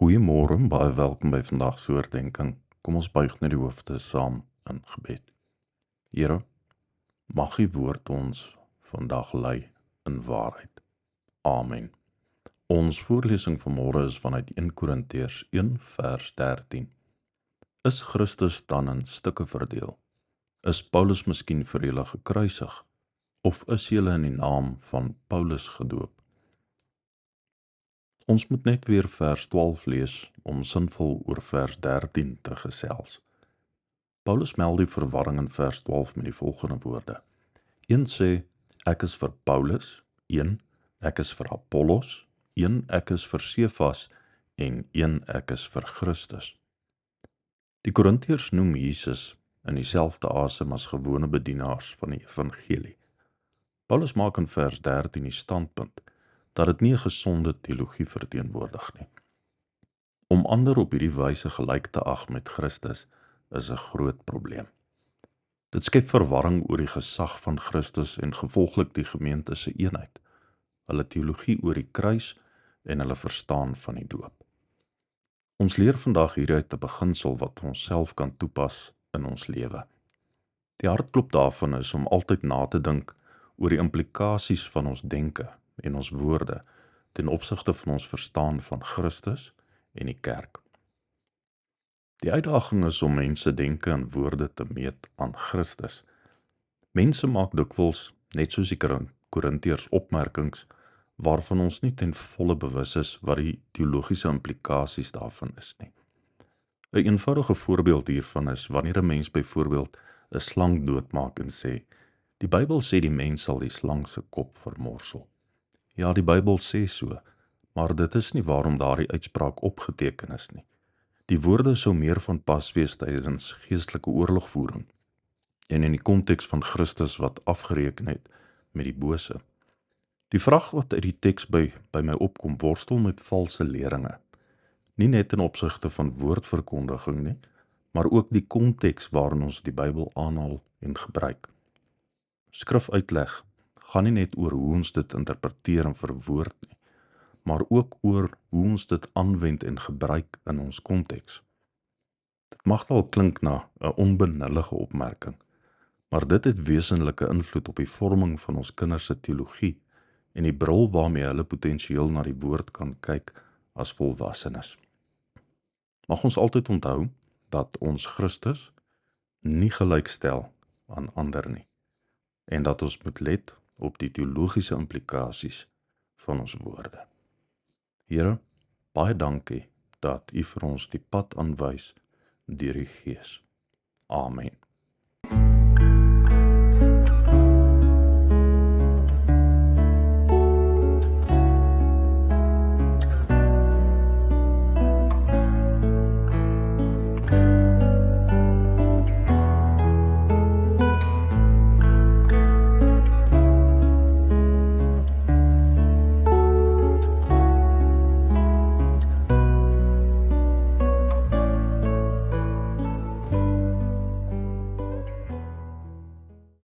Goeiemôre, baie welkom by vandag se oordeenking. Kom ons buig net die hoofde saam in gebed. Here, mag U woord ons vandag lei in waarheid. Amen. Ons voorlesing vanmôre is vanuit 1 Korintiërs 1 vers 13. Is Christus dan in stukke verdeel? Is Paulus miskien vir julle gekruisig? Of is julle in die naam van Paulus gedoop? Ons moet net weer vers 12 lees om sinvol oor vers 13 te gesels. Paulus meld die verwarring in vers 12 met die volgende woorde. Een sê, ek is vir Paulus, een, ek is vir Apollos, een, ek is vir Sefas, en een, ek is vir Christus. Die Korintiërs noem Jesus in dieselfde asem as gewone bedienaars van die evangelie. Paulus maak in vers 13 die standpunt, dat dit nie 'n gesonde teologie verteenwoordig nie. Om ander op hierdie wyse gelyk te ag met Christus is 'n groot probleem. Dit skep verwarring oor die gesag van Christus en gevolglik die gemeente se eenheid, hulle teologie oor die kruis en hulle verstaan van die doop. Ons leer vandag hieruit 'n beginsel wat ons self kan toepas in ons lewe. Die hartklop daarvan is om altyd na te dink oor die implikasies van ons denke en ons woorde ten opsigte van ons verstaan van Christus en die kerk. Die uitdaging is om mense denke en woorde te meet aan Christus. Mense maak dikwels, net soos die Korintiërs, opmerkings waarvan ons nie ten volle bewus is wat die teologiese implikasies daarvan is nie. 'n eenvoudige voorbeeld hiervan is wanneer 'n mens byvoorbeeld 'n slang doodmaak en sê, die Bybel sê die mens sal die slang se kop vermorsel. Ja, die Bybel sê so, maar dit is nie waarom daardie uitspraak opgeteken is nie. Die woorde sou meer van pas wees tydens geestelike oorlogvoering en in die konteks van Christus wat afgereken het met die bose. Die vraag wat uit die teks by my opkom, worstel met valse leringe. Nie net ten opsigte van woordverkondiging nie, maar ook die konteks waarin ons die Bybel aanhaal en gebruik. Skrifuitleg gaan nie net oor hoe ons dit interpreteer en verwoord nie, maar ook oor hoe ons dit aanwend en gebruik in ons konteks. Dit mag al klink na 'n onbenullige opmerking, maar dit het wesenlike invloed op die vorming van ons kinders se teologie en die bril waarmee hulle potensieel na die woord kan kyk as volwassenes. Mag ons altyd onthou dat ons Christus nie gelykstel aan ander nie en dat ons moet let op die teologiese implikasies van ons woorde. Here, baie dankie dat U vir ons die pad aanwys deur die Gees. Amen.